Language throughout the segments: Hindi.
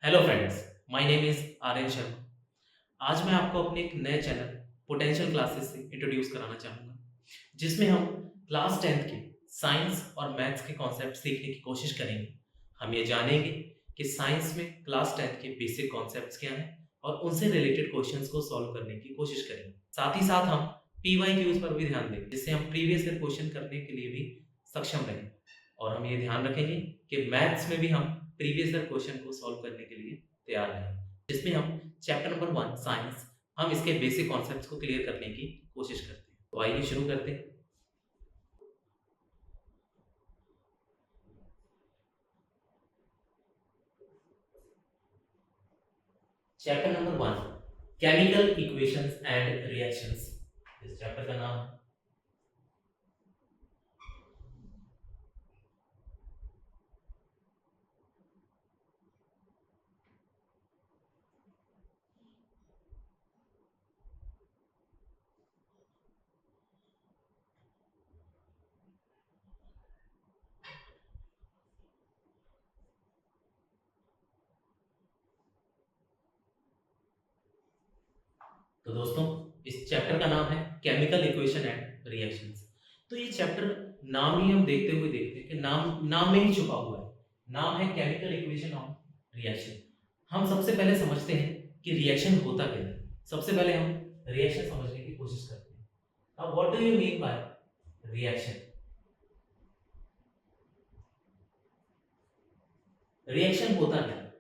Hello friends, my name is Aryan Sharma. आज मैं आपको अपने एक नए चैनल पोटेंशियल क्लासेस से इंट्रोड्यूस कराना चाहूँगा, जिसमें हम क्लास 10th के साइंस और मैथ्स के कॉन्सेप्ट सीखने की कोशिश करेंगे। हम ये जानेंगे कि साइंस में क्लास 10th के बेसिक कॉन्सेप्ट्स क्या हैं और उनसे रिलेटेड क्वेश्चंस को सॉल्व करने की कोशिश करेंगे। साथ ही साथ हम पीवाईक्यूज पर भी ध्यान देंगे, जिससे हम प्रीवियस ईयर क्वेश्चन करने के लिए भी सक्षम रहें। और हम ये ध्यान रखेंगे कि मैथ्स में भी हम प्रीवियस ईयर क्वेश्चन को सॉल्व करने के लिए तैयार रहें, जिसमें हम चैप्टर नंबर 1 साइंस हम इसके बेसिक कॉन्सेप्ट्स को क्लियर करने की कोशिश करते हैं। तो आइए शुरू करते हैं। Chapter number 1 chemical equations and reactions, इस चैप्टर का नाम है। तो दोस्तों, इस चैप्टर का नाम है केमिकल इक्वेशन एंड रिएक्शंस। तो ये चैप्टर नाम ही हम देखते हुए देखते हैं कि नाम नाम में ही छुपा हुआ है। नाम है केमिकल इक्वेशन ऑफ रिएक्शन। हम सबसे पहले समझते हैं कि रिएक्शन होता क्या है। सबसे पहले हम रिएक्शन समझने की कोशिश करते हैं। अब what do you mean by reaction? Reaction होता क्या है?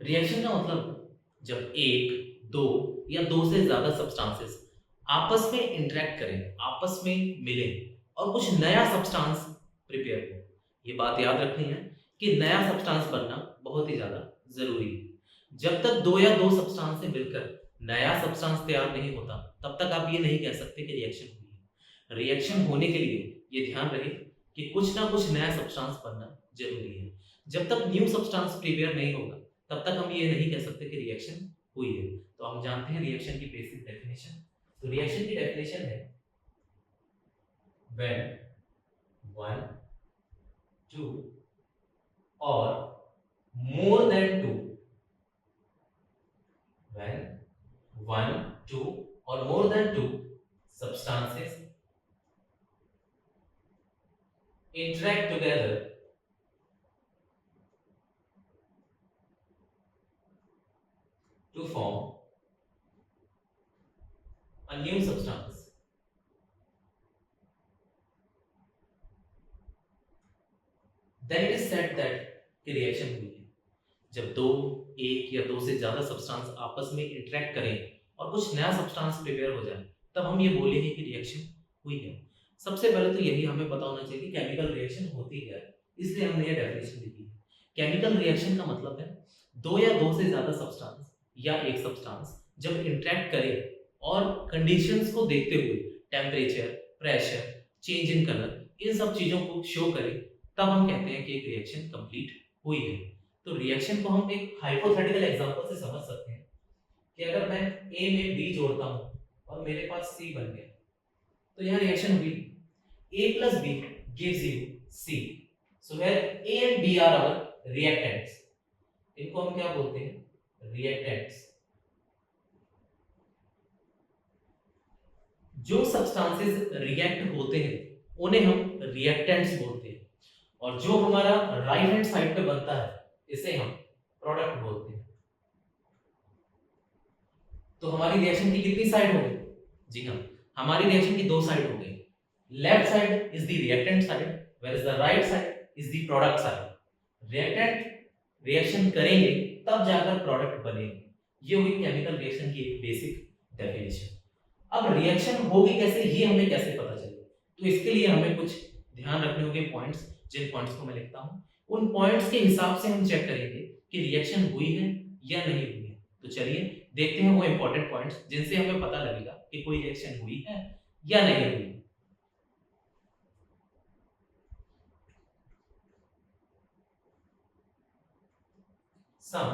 रिएक्शन का मतलब जब एक, दो या दो से ज्यादा सब्सटेंसेस आपस में इंटरेक्ट करें, आपस में मिलें और कुछ नया सब्सटेंस प्रिपेयर हो। ये बात याद रखनी है कि नया सब्सटेंस बनना बहुत ही ज्यादा जरूरी है। जब तक दो या दो सब्सटेंस से मिलकर नया सब्सटेंस तैयार नहीं होता, तब तक आप ये नहीं कह सकते कि रिएक्शन हुई है। रिएक्शन होने के लिए ये ध्यान रहे कि कुछ ना कुछ नया सब्सटेंस बनना जरूरी है। जब तक न्यू सब्सटेंस प्रिपेयर नहीं होगा, तब तक हम ये नहीं कह सकते कि रिएक्शन हुई है। तो हम जानते हैं रिएक्शन की बेसिक डेफिनेशन। तो रिएक्शन की डेफिनेशन है व्हेन वन, टू और more than two, when one, two or more than two substances interact together to form a new substance, then it is said that कि रिएक्शन हुई है। जब दो, एक या दो से ज्यादा सब्सटेंस आपस में इंटरेक्ट करें और कुछ नया सब्सटेंस प्रिपेयर हो जाए, तब हम ये बोलेंगे कि रिएक्शन हुई है। सबसे पहले तो यही हमें पता होना चाहिए कि केमिकल रिएक्शन होती क्या है, इसलिए हमने ये डेफिनेशन लिखी है। केमिकल रिएक्शन का मतलब है दो या दो से ज्यादा सब्सटेंस या एक सब्सटेंस जब इंटरेक्ट करे और कंडीशंस को देखते हुए, temperature, pressure, change in colour, इन सब चीजों को शो करे, तब हम कहते हैं कि एक रिएक्शन कंप्लीट हुई है। तो रिएक्शन को हम एक हाइपोथेटिकल एग्जांपल से समझ सकते हैं कि अगर मैं ए में बी जोड़ता हूं और मेरे पास सी बन गया, तो यह रिएक्शन हुई। A plus B gives you C. So where A and B are our reactants. इनको हम क्या बोलते हैं? रिएक्टेंट्स। जो सब्सटेंसेस रिएक्ट होते हैं उन्हें हम रिएक्टेंट्स बोलते हैं, और जो हमारा राइट हैंड साइड पे बनता है इसे हम प्रोडक्ट बोलते हैं। तो हमारी रिएक्शन की कितनी साइड हो गई? जी हाँ, हमारी रिएक्शन की दो साइड हो गई। Left side is the reactant side, whereas the right side is the product side। Reactant reaction करेंगे तब जाकर प्रोडक्ट बनेंगे। ये हुई केमिकल रिएक्शन की एक बेसिक डेफिनेशन। अब रिएक्शन होगी कैसे, ये हमें कैसे पता चले? तो इसके लिए हमें कुछ ध्यान रखने होंगे पॉइंट्स, जिन पॉइंट्स को मैं लिखता हूँ। उन पॉइंट्स के हिसाब से हम चेक करेंगे कि रिएक्शन हुई है या नहीं हुई है। तो चलिए देखते हैं वो इंपॉर्टेंट पॉइंट्स जिनसे हमें पता लगेगा कि कोई रिएक्शन हुई है या नहीं हुई है। Some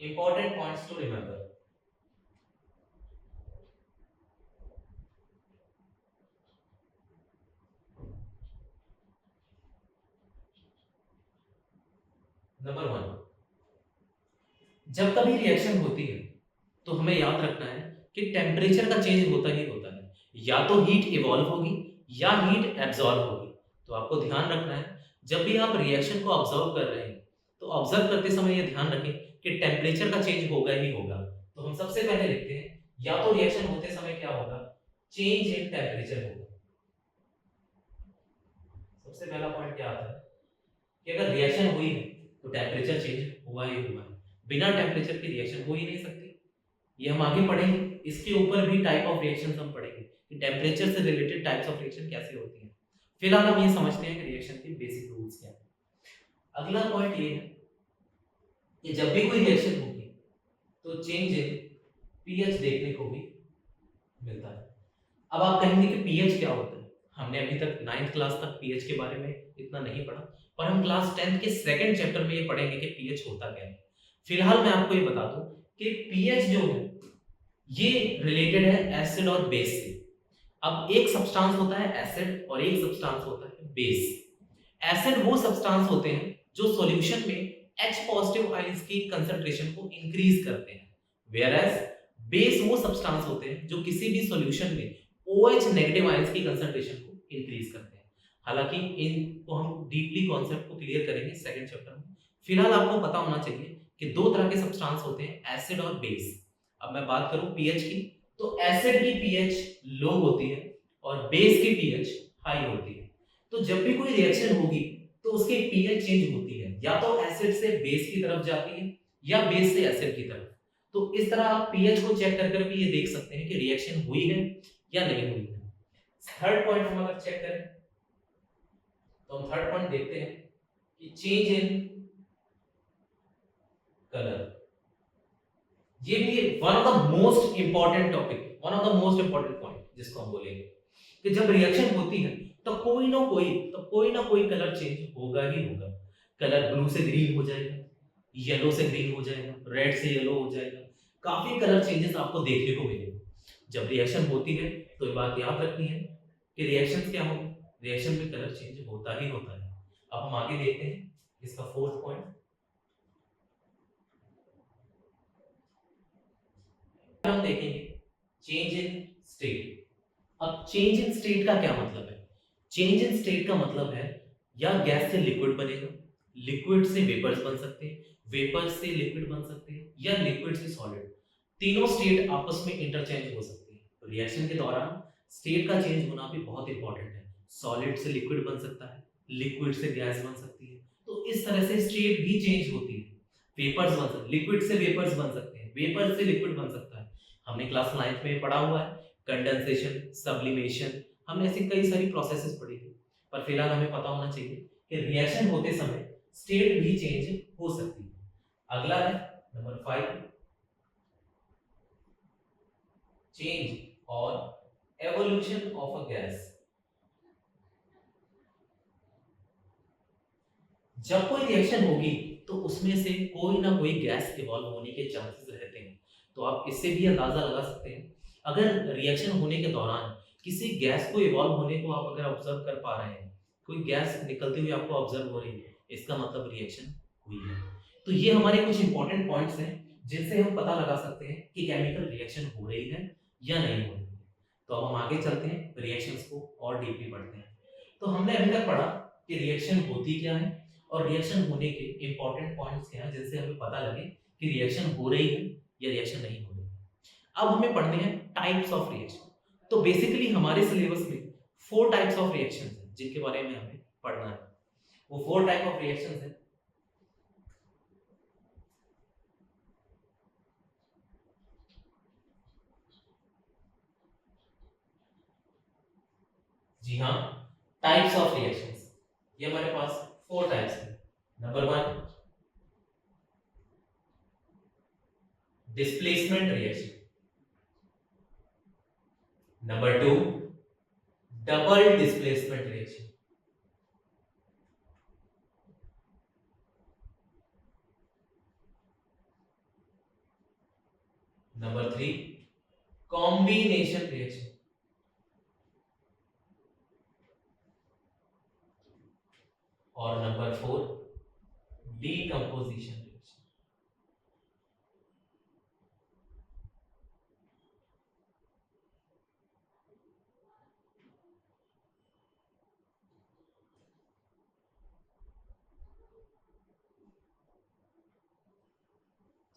important points to remember. Number one, जब कभी रिएक्शन होती है तो हमें याद रखना है कि टेम्परेचर का चेंज होता ही होता है, या तो हीट इवॉल्व होगी या हीट एब्जॉर्ब होगी। तो आपको ध्यान रखना है, जब भी आप रिएक्शन को ऑब्जर्व कर रहे हैं तो ऑब्जर्व करते समय ये ध्यान रखें कि टेम्परेचर का चेंज होगा ही होगा। तो हम सबसे पहले लिखते हैं, या तो रिएक्शन होते समय क्या होगा, चेंज इन टेम्परेचर होगा। सबसे पहला पॉइंट क्या आता है कि अगर रिएक्शन हुई है तो टेम्परेचर चेंज हुआ ही हुआ है, बिना टेम्परेचर की रिएक्शन हो ही नहीं सकती। ये हम आगे पढ़ेंगे, इसके ऊपर भी टाइप ऑफ रिएक्शंस हम पढ़ेंगे कि टेम्परेचर से रिलेटेड टाइप्स ऑफ रिएक्शन कैसे होती हैं। फिलहाल हम ये समझते हैं कि रिएक्शन के बेसिक रूल्स क्या हैं। अगला पॉइंट ये है कि जब भी कोई रिएक्शन होगी तो चेंज इन पीएच देखने को भी मिलता है। अब आप कहेंगे कि पीएच क्या होता है? हमने अभी तक 9th क्लास तक पीएच के बारे में इतना नहीं पढ़ा, पर हम क्लास 10th के सेकंड चैप्टर में ये पढ़ेंगे कि पीएच होता क्या है। फिलहाल मैं आपको ये बता दूं कि पीएच जो है ये रिलेटेड है एसिड और बेस से। अब एक सब्सटेंस होता है एसिड और एक सब्सटेंस होता है बेस। एसिड वो सब्सटेंस होते हैं जो सॉल्यूशन में H पॉजिटिव आयंस की कंसंट्रेशन को इंक्रीज करते हैं, वेयर एज बेस वो सब्सटेंस होते हैं जो किसी भी सॉल्यूशन में OH नेगेटिव आयंस की कंसंट्रेशन को इंक्रीज करते हैं। हालांकि इनको हम डीपली कॉन्सेप्ट को क्लियर करेंगे सेकंड चैप्टर में। फिलहाल आपको पता होना चाहिए कि दो तरह के सब्सटेंस होते हैं, एसिड और बेस। अब मैं बात करूं पीएच की, तो एसिड की पीएच लो होती है और बेस की पीएच हाई होती है। तो जब भी कोई रिएक्शन होगी तो उसकी पीएच चेंज होती है, या तो एसिड से बेस की तरफ जाती है या बेस से एसिड की तरफ। तो इस तरह आप पीएच को चेक कर कर भी ये देख सकते हैं कि रिएक्शन हुई है या नहीं हुई है। थर्ड पॉइंट हम अगर चेक करें तो हम थर्ड पॉइंट देखते हैं कि चेंज इन कलर। ये भी one of the most important topic, one of the most important point जिसको हम बोलेंगे कि जब रिएक्शन होती है तो कोई ना कोई कलर चेंज होगा ही होगा। कलर ब्लू से ग्रीन हो जाएगा, येलो से ग्रीन हो जाएगा, रेड से येलो हो जाएगा। काफी कलर चेंजेस आपको देखने को मिलेंगे जब रिएक्शन होती है। तो ये बात याद रखनी है कि रिएक्शन क्या होगी, रिएक्शन में कलर चेंज होता ही होता है। अब हम आगे देखते हैं इसका फोर्थ पॉइंट, हम देखेंगे चेंज इन स्टेट। अब चेंज इन स्टेट का क्या मतलब है? चेंज इन स्टेट का मतलब है या गैस से लिक्विड बनेगा, लिक्विड से वेपर्स बन सकते हैं, वेपर्स से लिक्विड बन सकते हैं, या लिक्विड से सॉलिड। तीनों स्टेट आपस में इंटरचेंज हो सकती है। तो रिएक्शन के दौरान स्टेट का चेंज होना भी बहुत इंपॉर्टेंट है। सॉलिड से लिक्विड बन सकता है, लिक्विड से गैस बन सकती है। तो इस तरह से स्टेट भी चेंज होती है। वेपर्स बन सकते, लिक्विड से वेपर्स बन सकते हैं, वेपर से लिक्विड बन सकता है। हमने क्लास 9th में पढ़ा हुआ है कंडेंसेशन, सब्लिमेशन, हमने ऐसी कई सारी प्रोसेसेस पढ़ी थी। पर फिलहाल हमें पता होना चाहिए कि रिएक्शन होते समय स्टेट भी चेंज हो सकती है। अगला है नंबर 5, चेंज और एवोल्यूशन ऑफ अ गैस। जब कोई रिएक्शन होगी तो उसमें से कोई ना कोई गैस इवॉल्व होने के चांसेस रहते हैं। तो आप इससे भी अंदाजा लगा सकते हैं, अगर रिएक्शन होने के दौरान किसी गैस को इवॉल्व होने को आप अगर ऑब्जर्व कर पा रहे हैं, कोई गैस निकलती हुई आपको ऑब्जर्व हो रही है, इसका मतलब रिएक्शन हुई है। तो ये हमारे कुछ इंपॉर्टेंट पॉइंट्स हैं जिनसे हम पता लगा सकते हैं कि केमिकल रिएक्शन हो रही है या नहीं हो रही है। तो अब हम आगे चलते हैं, रिएक्शंस को और डीपली पढ़ते हैं। तो हमने अभी तक पढ़ा कि रिएक्शन होती क्या है और रिएक्शन होने के इंपॉर्टेंट पॉइंट्स क्या हैं जिनसे हमें पता लगे कि रिएक्शन हो रही है या रिएक्शन नहीं हो रही है। अब हमें पढ़ने हैं टाइप्स ऑफ रिएक्शन। तो बेसिकली हमारे सिलेबस में 4 टाइप्स ऑफ रिएक्शंस हैं जिनके बारे में हमें पढ़ना है। वो 4 टाइप ऑफ रिएक्शंस हैं। जी हाँ, टाइप्स ऑफ रिएक्शंस, ये हमारे पास 4 टाइप्स हैं। Number 1, displacement reaction. Number 2, double displacement reaction. Number 3, combination reaction. और नंबर 4, डीकंपोजिशन रिएक्शन।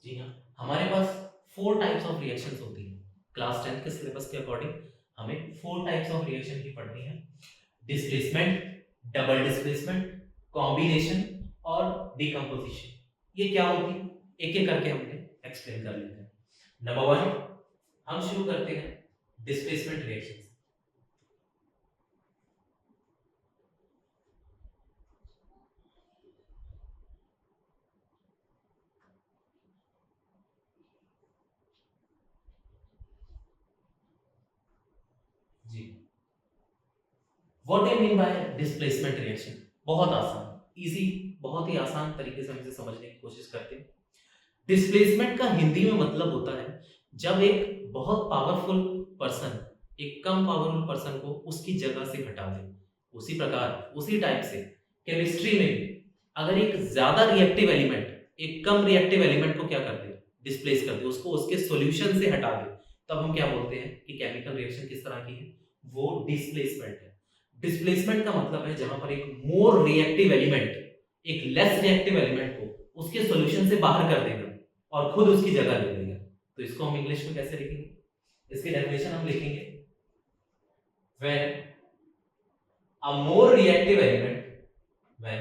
जी हाँ, हमारे पास 4 टाइप्स ऑफ रिएक्शंस होती हैं। क्लास 10 के सिलेबस के अकॉर्डिंग हमें 4 टाइप्स ऑफ रिएक्शन की पढ़नी है। डिस्प्लेसमेंट, डबल डिस्प्लेसमेंट, कॉम्बिनेशन और डिकम्पोजिशन। ये क्या होती है? एक-एक करके हमने एक्सप्लेन कर लेते हैं। नंबर 1 हम शुरू करते हैं डिस्प्लेसमेंट रिएक्शन से। जी, what I mean by displacement reaction? बहुत आसान, इजी, बहुत ही आसान तरीके से हम इसे समझने की कोशिश करते हैं। डिस्प्लेसमेंट का हिंदी में मतलब होता है जब एक बहुत पावरफुल पर्सन एक कम पावरफुल पर्सन को उसकी जगह से हटा दे। उसी प्रकार उसी टाइप से केमिस्ट्री में भी अगर एक ज्यादा रिएक्टिव एलिमेंट एक कम रिएक्टिव एलिमेंट को क्या कर दे, डिस्प्लेस कर दे, उसको उसके सॉल्यूशन से हटा दे, तब हम क्या बोलते हैं कि केमिकल रिएक्शन किस तरह की है, वो डिस्प्लेसमेंट है। डिस्प्लेसमेंट का मतलब है जहां पर एक मोर रिएक्टिव एलिमेंट एक लेस रिएक्टिव एलिमेंट को उसके सॉल्यूशन से बाहर कर देगा और खुद उसकी जगह ले लेगा। तो इसको हम इंग्लिश में कैसे लिखेंगे? इसकी डेफिनेशन हम लिखेंगे when a more reactive element when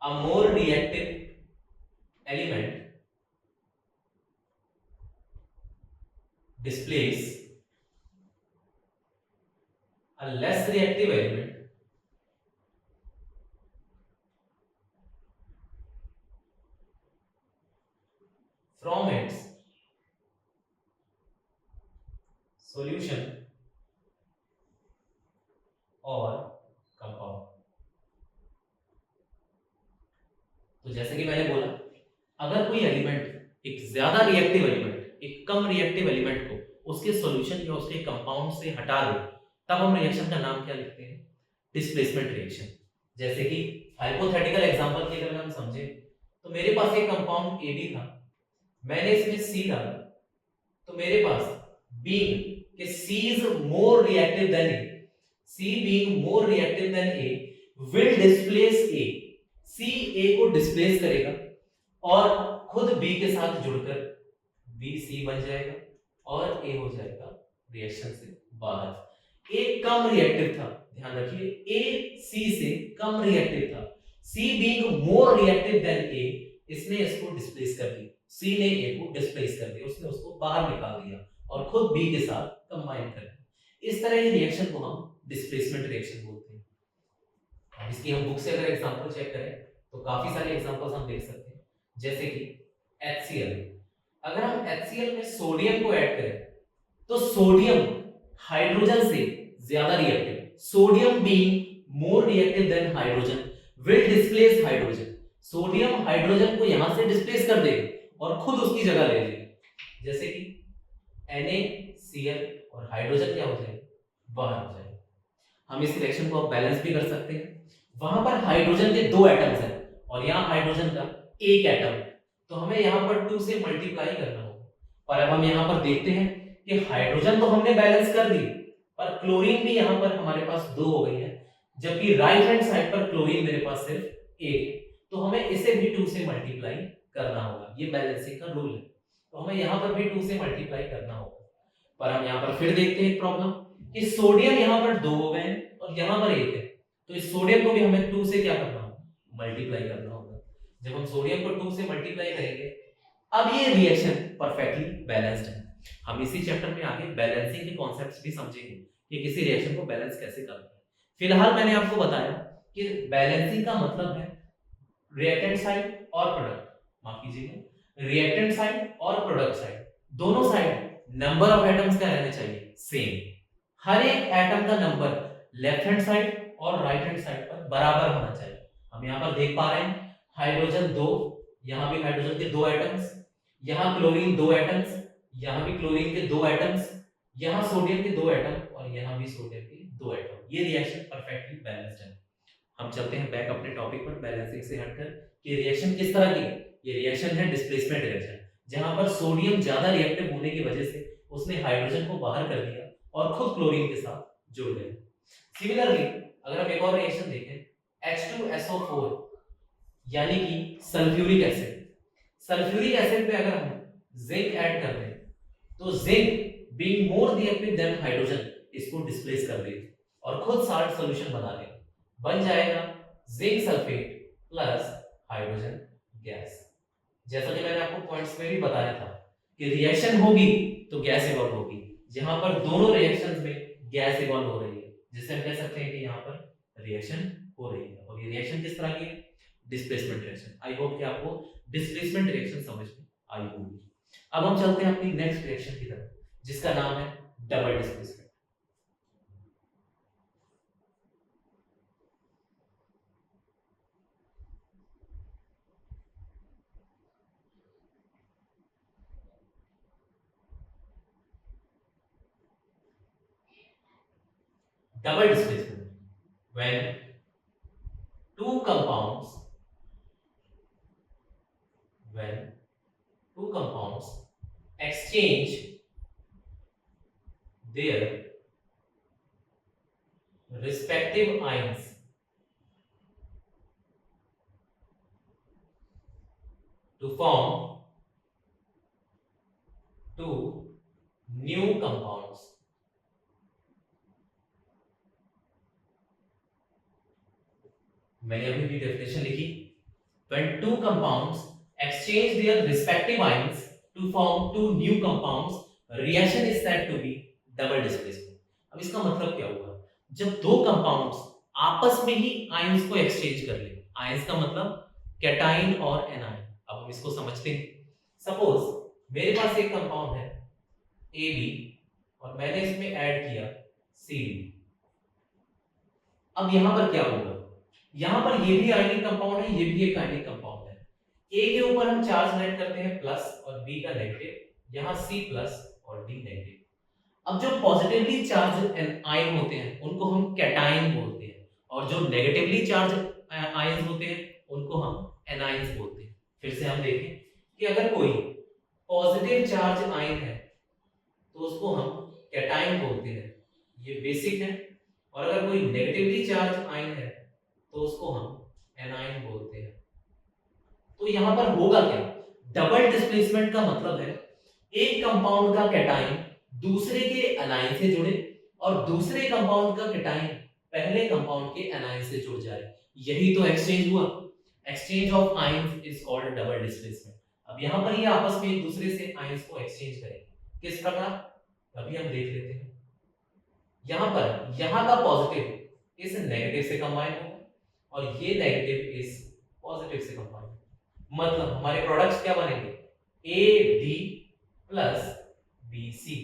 a more reactive element displace a less reactive element from its solution or compound। तो जैसे कि मैंने बोला, अगर कोई एलिमेंट एक ज्यादा रिएक्टिव एलिमेंट एक कम रिएक्टिव एलिमेंट को उसके सॉल्यूशन या उसके कंपाउंड से हटा दे, तब हम रिएक्शन का नाम क्या लिखते हैं? Displacement reaction. जैसे कि हाइपोथेटिकल एग्जांपल की अगर हम समझे, तो मेरे पास एक कंपाउंड AB था, मैंने इसमें C डाला, तो मेरे पास being कि C is more reactive than A, C being more reactive than A will displace A, C A को डिस्प्लेस करेगा और खुद B के साथ जुड़कर B C बन जाएगा और A हो जाएगा रिएक्शन से बाहर। A कम रिएक्टिव था, ध्यान रखिए, A C से कम रिएक्टिव था, C being more reactive than A, इसने इसको डिस्प्लेस कर दिया, C ने A को डिस्प्लेस कर दिया, उसने उसको बाहर निकाल दिया और खुद B के साथ कंबाइन कर दिया। इस तरह की रिएक्शन को हम डिस्प्लेसमेंट रिएक्शन बोलते हैं। इसकी हम बुक से अगर एग्जांपल चेक करें तो काफी सारे एग्जांपल्स हम देख सकते हैं, जैसे कि HCl। अगर हम HCl में सोडियम को ऐड करें तो सोडियम हाइड्रोजन से ज्यादा reactive, sodium being more reactive than hydrogen will displace hydrogen, sodium hydrogen को यहां से डिस्प्लेस कर देगा और खुद उसकी जगह ले लेगा। जैसे कि NaCl और हाइड्रोजन क्या हो जाएगा, बाहर हो जाएगा। हम इस रिएक्शन को बैलेंस भी कर सकते हैं। वहां पर हाइड्रोजन के 2 एटम्स हैं और यहां हाइड्रोजन का एक एटम, तो हमें यहां पर 2 से मल्टीप्लाई करना होगा। पर अब हम यहां पर देखते हैं कि हाइड्रोजन तो हमने बैलेंस कर दी, पर क्लोरीन भी यहां पर हमारे पास 2 हो गई है, जबकि राइट हैंड साइड पर क्लोरीन मेरे पास सिर्फ 1 है, तो हमें इसे भी 2 से मल्टीप्लाई करना होगा। ये बैलेंसिंग का रूल है, तो हमें यहां पर भी 2 से मल्टीप्लाई करना होगा। पर हम यहां पर फिर देखते हैं एक प्रॉब्लम कि सोडियम यहां पर 2 हो गए हैं और यहां पर 1 है, तो इस सोडियम को भी हमें 2 से क्या करना होगा, मल्टीप्लाई करना होगा। जब हम सोडियम को 2 से मल्टीप्लाई करेंगे, अब ये रिएक्शन परफेक्टली बैलेंस्ड है। हम इसी चैप्टर में आगे बैलेंसिंग के कॉन्सेप्ट्स भी समझेंगे कि किसी रिएक्शन को बैलेंस कैसे करना है। फिलहाल मैंने आपको बताया कि बैलेंसिंग का मतलब है रिएक्टेंट साइड और प्रोडक्ट, माफ कीजिएगा, रिएक्टेंट साइड और प्रोडक्ट साइड, दोनों साइड नंबर ऑफ एटम्स क्या रहने चाहिए, सेम। हर एक एटम का नंबर लेफ्ट हैंड साइड और राइट हैंड साइड पर बराबर होना चाहिए। हम यहां पर देख पा रहे हैं हाइड्रोजन 2, यहां भी हाइड्रोजन के 2 एटम्स, यहां क्लोरीन 2 एटम्स, यहां भी क्लोरीन के 2 एटम्स, यहां सोडियम के 2 एटम और यहां भी सोडियम के 2 एटम। ये रिएक्शन परफेक्टली बैलेंस्ड है। हम चलते हैं बैक अपने टॉपिक पर, बैलेंसिंग से हटकर कि रिएक्शन किस तरह की है। ये रिएक्शन है डिस्प्लेसमेंट रिएक्शन, जहां पर सोडियम ज्यादा रिएक्टिव होने की वजह से उसने हाइड्रोजन को बाहर कर दिया और खुद क्लोरीन के साथ जुड़ गए। सिमिलरली अगर हम एक और रिएक्शन देखें H2SO4 यानी कि सल्फ्यूरिक एसिड, सल्फ्यूरिक एसिड पे अगर हम जिंक ऐड कर दें तो zinc being more reactive than hydrogen इसको डिस्प्लेस कर देगी और खुद साल्ट सॉल्यूशन बना लेगी। बन जाएगा zinc sulphate plus hydrogen gas. जैसा कि मैंने आपको पॉइंट्स में भी बताया था कि रिएक्शन होगी तो गैस इवॉल्व होगी। जहां पर दोनों रिएक्शंस में गैस इवॉल्व हो रही है जिससे हम कह सकते हैं कि यहाँ पर रिएक्शन हो रही है। और ये रिएक्शन किस तरह की है? Displacement reaction. आई होप कि आपको डिस्प्लेसमेंट रिएक्शन समझ में आई होगी। अब हम चलते हैं अपनी नेक्स्ट रिएक्शन की तरफ जिसका नाम है double displacement. Double displacement when two compounds when two compounds exchange their respective ions to form two new compounds. मैंने अभी भी डेफिनेशन लिखी। When two compounds exchange their respective ions to form two new compounds, reaction is said to be double displacement. अब इसका मतलब क्या हुआ? जब दो कंपाउंड्स आपस में ही आयंस को एक्सचेंज कर ले। आयंस का मतलब कैटाइन और एनाइन। अब हम इसको समझते हैं। सपोज मेरे पास एक कंपाउंड है AB और मैंने इसमें ऐड किया CD। अब यहां पर क्या होगा? यहां पर ये भी आयनिक कंपाउंड है, ये भी एक आयनिक कंपाउंड है। ए के ऊपर हम चार्ज ऐड करते हैं प्लस और बी का नेगेटिव, यहां C प्लस और D नेगेटिव। अब जो पॉजिटिवली चार्ज आयन होते हैं उनको हम कैटाइन बोलते हैं और जो नेगेटिवली चार्ज आयंस होते हैं उनको हम एनाइंस बोलते हैं। फिर से हम देखें कि अगर कोई पॉजिटिव चार्ज आयन है तो उसको हम कैटाइन बोलते हैं, ये बेसिक है। और अगर कोई नेगेटिवली चार्ज आयन है तो उसको हम एनाइन बोलते हैं। तो यहां पर होगा क्या? डबल डिस्प्लेसमेंट का मतलब है एक कंपाउंड का कैटाइन दूसरे के एनाइन से जुड़े और दूसरे कंपाउंड का कैटाइन पहले कंपाउंड के एनाइन से जुड़ जाए। यही तो एक्सचेंज हुआ। Exchange of ions is called double displacement. अब यहां पर ये आपस में एक दूसरे से आयंस को एक्सचेंज करेंगे। किस प्रकार? अभी हम देख लेते हैं। यहां पर यहां का पॉजिटिव इस नेगेटिव से कंबाइन होगा और ये नेगेटिव इस पॉजिटिव से कंबाइन। मतलब हमारे प्रोडक्ट्स क्या बनेंगे? AB plus BC।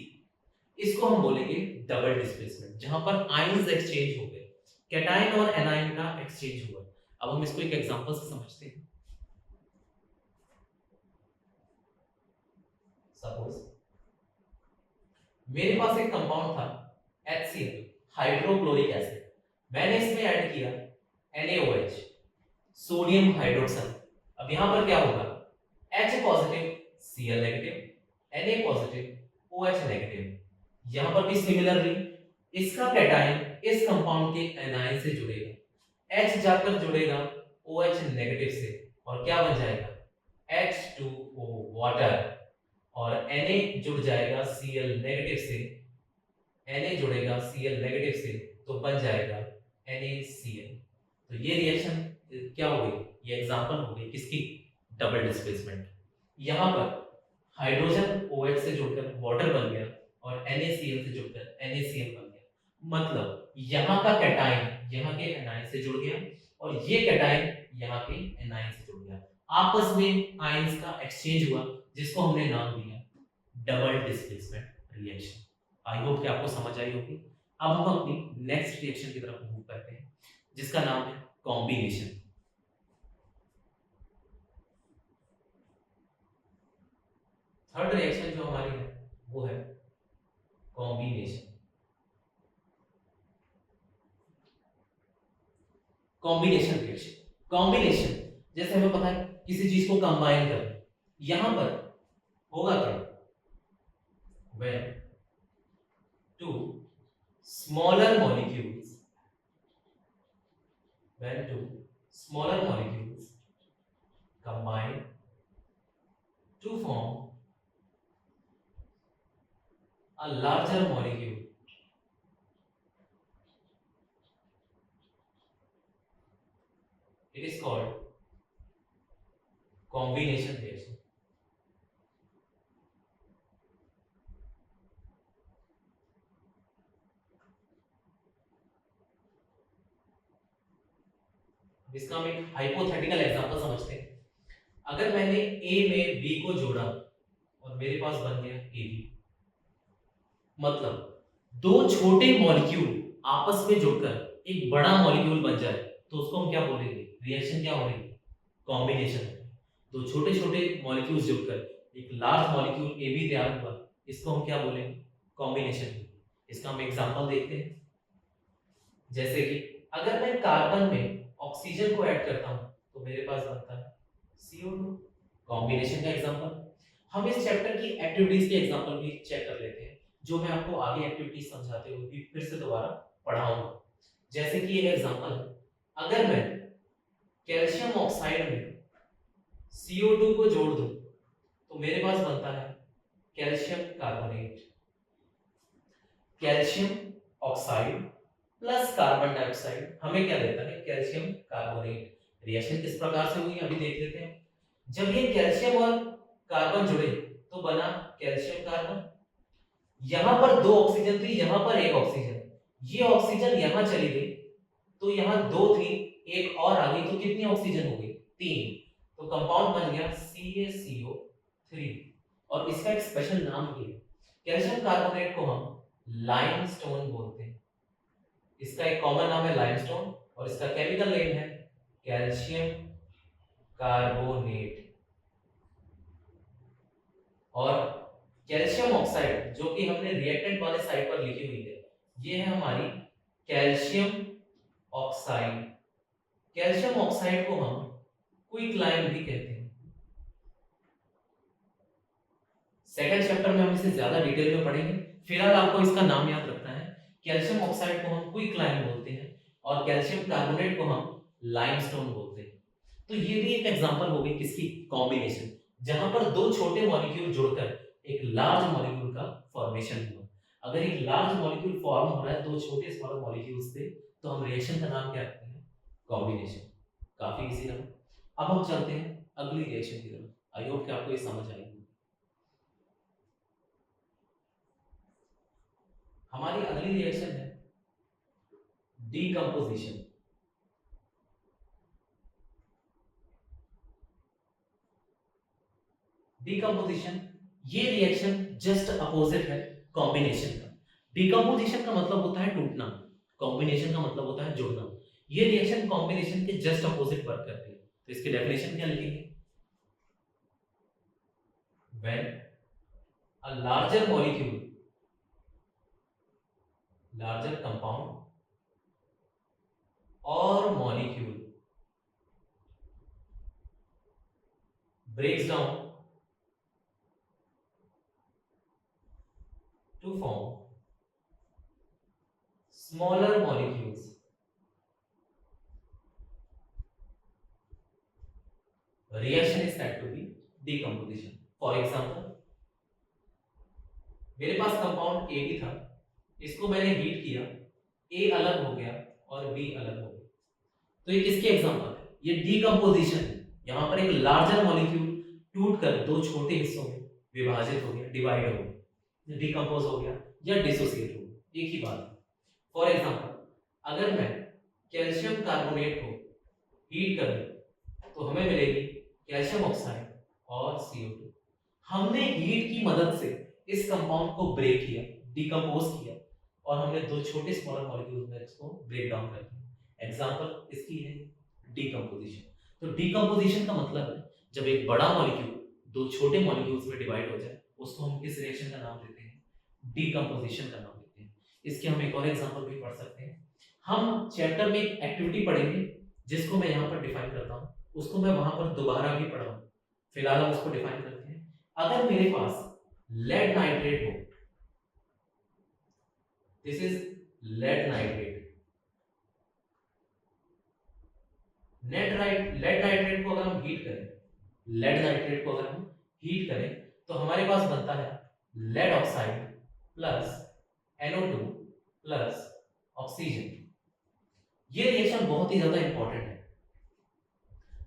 इसको हम बोलेंगे डबल डिस्प्लेसमेंट, जहां पर आयंस एक्सचेंज हो गए, कैटाइन और एनाइन का एक्सचेंज हुआ। अब हम इसको एक एग्जांपल से समझते हैं। सपोज मेरे पास एक कंपाउंड था HCl, हाइड्रोक्लोरिक एसिड। मैंने इसमें ऐड किया NaOH, सोडियम हाइड्रोक्साइड। अब यहां पर क्या होगा? H positive Cl negative, Na positive OH negative. यहां पर भी सिमिलरली इसका कैटाइन इस कंपाउंड के एनाइन से जुड़ेगा, H जाकर जुड़ेगा OH नेगेटिव से और क्या बन जाएगा? H2O water. और Na जुड़ जाएगा Cl नेगेटिव से, Na जुड़ेगा Cl नेगेटिव से तो बन जाएगा NaCl। तो ये रिएक्शन क्या हो गई? ये एग्जांपल हो गई किसकी? Double displacement. यहां पर हाइड्रोजन OH से जुड़कर वाटर बन गया और NaCl से जुड़कर NaCl बन गया। मतलब यहां का कैटाइन यहां के एनाइन से जुड़ गया और ये कैटाइन यहां के एनाइन से जुड़ गया। आपस में आयंस का एक्सचेंज हुआ जिसको हमने नाम दिया double displacement reaction. I hope कि आपको समझ आई होगी। अब हम अपनी नेक्स्ट रिएक्शन की तरफ मूव करते हैं जिसका नाम है कॉम्बिनेशन। थर्ड रिएक्शन जो हमारी है वो है कॉम्बिनेशन। कॉम्बिनेशन रिएक्शन, कॉम्बिनेशन जैसे हमें पता है किसी चीज को कंबाइन करना। यहां पर होगा क्या? when two smaller molecules when two smaller molecules combine to form a larger molecule. It is called combination reaction. इसका हम एक हाइपोथेटिकल एग्जांपल समझते हैं। अगर मैंने A में B को जोड़ा और मेरे पास बन गया AB, मतलब दो छोटे मॉलिक्यूल आपस में जुड़कर एक बड़ा मॉलिक्यूल बन जाए तो उसको हम क्या बोलेंगे? रिएक्शन क्या हो रही है? कॉम्बिनेशन। दो छोटे छोटे मॉलिक्यूल्स जुड़कर एक लार्ज मॉलिक्यूल AB तैयार हुआ, इसको हम क्या बोलेंगे? कॉम्बिनेशन। इसका हम एग्जांपल देखते हैं। जैसे कि अगर मैं कार्बन में ऑक्सीजन को ऐड करता हूं तो मेरे पास बनता है CO2, कॉम्बिनेशन का एग्जांपल। हम इस चैप्टर की एक्टिविटीज के एग्जांपल भी चेक कर लेते हैं, जो मैं आपको आगे एक्टिविटीज समझाते हुए भी फिर से दोबारा पढ़ाऊंगा। जैसे कि एक एग्जांपल है, अगर मैं कैल्शियम ऑक्साइड में CO2 को जोड़ दूं तो मेरे पास बनता है calcium carbonate. Calcium oxide plus carbon dioxide हमें क्या देता है? Calcium carbonate. रिएक्शन किस प्रकार से हुई अभी देख लेते हैं। जब ये कैल्शियम और कार्बन जुड़े तो बना कैल्शियम कार्बन। यहां पर दो ऑक्सीजन थी, यहां पर एक ऑक्सीजन। ये ऑक्सीजन यहां चली गई तो यहां दो थी, एक और आ गई तो कितनी ऑक्सीजन हो गई? 3। तो कंपाउंड बन गया CaCO3। और इसका एक स्पेशल नाम भी है। कैल्शियम कार्बोनेट को हम लाइमस्टोन बोलते हैं। इसका एक कॉमन नाम है लाइमस्टोन और इसका केमिकल नेम है कैल्शियम कार्बोनेट। और कैल्शियम ऑक्साइड जो कि हमने रिएक्टेंट वाले साइड पर लिखी हुई है, ये है हमारी कैल्शियम ऑक्साइड। कैल्शियम ऑक्साइड को हम क्विकलाइम भी कहते हैं। सेकंड चैप्टर में हम इसे ज्यादा डिटेल में पढ़ेंगे, फिलहाल आपको इसका नाम याद रखना है। कैल्शियम ऑक्साइड को हम क्विकलाइम बोलते हैं और कैल्शियम कार्बोनेट को हम लाइमस्टोन बोलते हैं। तो ये भी एक एग्जांपल हो गई किसकी? कॉम्बिनेशन, जहां पर दो छोटे मॉलिक्यूल जुड़कर एक लार्ज मॉलिक्यूल का फॉर्मेशन हुआ। अगर एक लार्ज मॉलिक्यूल फॉर्म हो रहा है दो छोटे स्मॉल मॉलिक्यूल्स से, तो हम रिएक्शन का नाम क्या रखते हैं? कॉम्बिनेशन। काफी इजी रहा। अब हम चलते हैं अगली रिएक्शन की तरफ। आई होप कि आपको ये समझ आएगी। हमारी अगली रिएक्शन है डीकंपोजिशन। डीकंपोजिशन ये रिएक्शन जस्ट अपोजिट है कॉम्बिनेशन का। डीकंपोजिशन का मतलब होता है टूटना, कॉम्बिनेशन का मतलब होता है जोड़ना। ये रिएक्शन कॉम्बिनेशन के जस्ट अपोजिट वर्क करती है। तो इसकी डेफिनेशन क्या लिखेंगे? When a larger molecule, larger compound और molecule breaks down to form smaller molecules, reaction is said to be decomposition. For example, मेरे पास कंपाउंड A भी था, इसको मैंने हीट किया, A अलग हो गया और B अलग हो गया। तो ये किसके एग्जांपल है? ये डीकंपोजिशन है। यहाँ पर एक लार्जर मॉलिक्यूल टूटकर दो छोटे हिस्सों में विभाजित हो गया, डिवाइड हो गया, डिकम्पोज हो गया या डिसोसिएट हो गया, एक ही बात है। फॉर एग्जांपल, अगर मैं कैल्शियम कार्बोनेट को हीट कर दूं तो हमें मिलेगी कैल्शियम ऑक्साइड और CO2। हमने हीट की मदद से इस कंपाउंड को ब्रेक किया, डिकम्पोज किया और हमने दो छोटे स्मॉलर मॉलिक्यूल्स में इसको ब्रेक डाउन कर दिया। एग्जांपल इसकी है डीकंपोजिशन। तो डीकंपोजिशन का मतलब है जब एक बड़ा मॉलिक्यूल दो छोटे मॉलिक्यूल्स में डिवाइड हो जाए, उसको हम किस रिएक्शन का नाम देते हैं? डीकंपोजिशन का नाम देते हैं। इसके हम एक और एग्जांपल भी पढ़ सकते हैं। हम चैप्टर में एक एक्टिविटी पढ़ेंगे जिसको मैं यहाँ पर डिफाइन करता हूँ, उसको मैं वहां पर दोबारा भी पढ़ाऊँ। फिलहाल हम उसको डिफाइन करते हैं। अगर मेरे पास लेड नाइट्रेट हो, this is lead nitrate. Lead nitrate को अगर हम हीट करें, लेड नाइट्रेट को अगर हम हीट करें तो हमारे पास बनता है lead oxide plus NO2 plus oxygen. ये रिएक्शन बहुत ही ज्यादा इंपॉर्टेंट है।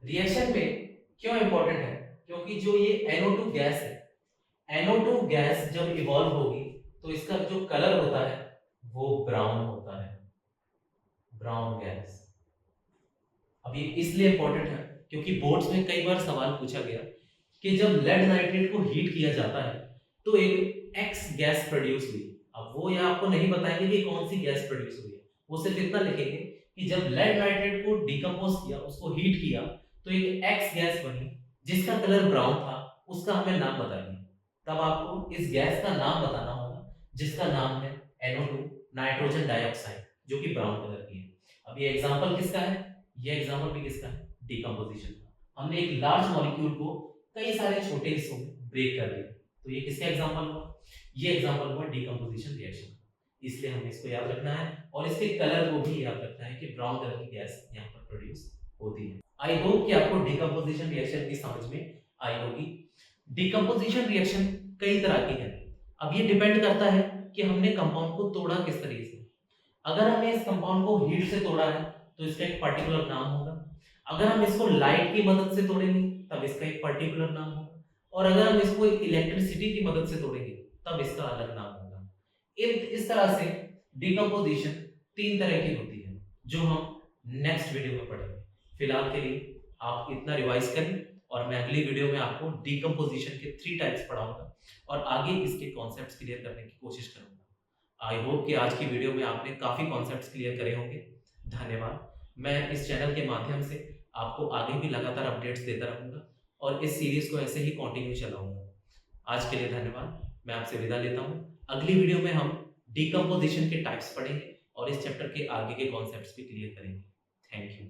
रिएक्शन में क्यों इंपॉर्टेंट है? क्योंकि जो ये NO2 गैस है, NO2 गैस जब इवॉल्व होगी तो इसका जो कलर होता है वो ब्राउन होता है, ब्राउन गैस। अब ये इसलिए इंपॉर्टेंट है क्योंकि बोर्ड्स में कई बार सवाल पूछा गया कि जब लेड नाइट्रेट को हीट किया जाता है तो एक एक्स गैस प्रोड्यूस हुई। अब वो ये आपको नहीं बताएंगे कि कौन सी गैस प्रोड्यूस हुई है, वो सिर्फ इतना लिखेंगे कि जब लेड नाइट्रेट को डिकम्पोज किया, उसको हीट किया, तो एक एक्स गैस बनी जिसका कलर ब्राउन था, उसका हमें नाम बताइए। तब आपको इस गैस का नाम बताना होगा जिसका नाम है NO2 नाइट्रोजन डाइऑक्साइड, जो कि ब्राउन कलर की है। अब ये एग्जांपल किसका है? ये एग्जांपल भी किसका है? डिकम्पोजिशन का। हमने एक लार्ज मॉलिक्यूल को कई सारे छोटे हिस्सों में ब्रेक कर दिया, तो ये किसका एग्जांपल हुआ? ये एग्जांपल हुआ डिकम्पोजिशन रिएक्शन। इसलिए हमें इसको याद रखना है और इसके कलर को भी याद रखना है कि ब्राउन कलर की गैस यहाँ पर प्रोड्यूस होती है। आई होप कि आपको डिकम्पोजिशन रिएक्शन की समझ में आई होगी। डिकम्पोजिशन रिएक्शन कई तरह की है। अब ये डिपेंड करता है कि हमने कंपाउंड को तोड़ा किस तरीके से। अगर हमने इस कंपाउंड को हीट से तोड़ा है तो इसका एक पर्टिकुलर नाम होगा। अगर हम इसको लाइट की मदद से तोड़ेंगे तब इसका एक पर्टिकुलर नाम होगा, और अगर हम इसको इलेक्ट्रिसिटी की मदद से तोड़ेंगे तब इसका अलग नाम होगा। इस तरह से डिकम्पोजिशन 3 तरह की होती है, जो हम नेक्स्ट वीडियो में पढ़ेंगे। फिलहाल के लिए आप इतना रिवाइज करें और मैं अगली वीडियो में आपको डिकम्पोजिशन के 3 टाइप्स पढ़ाऊंगा और आगे इसके कॉन्सेप्ट्स क्लियर करने की कोशिश करूंगा। आई होप कि आज की वीडियो में आपने काफी कॉन्सेप्ट्स क्लियर करे होंगे। धन्यवाद। मैं इस चैनल के माध्यम से आपको आगे भी लगातार अपडेट्स देता रहूंगा और इस सीरीज को ऐसे ही कंटिन्यू चलाऊंगा। आज के लिए धन्यवाद। मैं आपसे विदा लेता हूं। अगली वीडियो में हम डिकम्पोजिशन के टाइप्स पढ़ेंगे और इस चैप्टर के आगे के कॉन्सेप्ट्स भी क्लियर करेंगे। Thank you.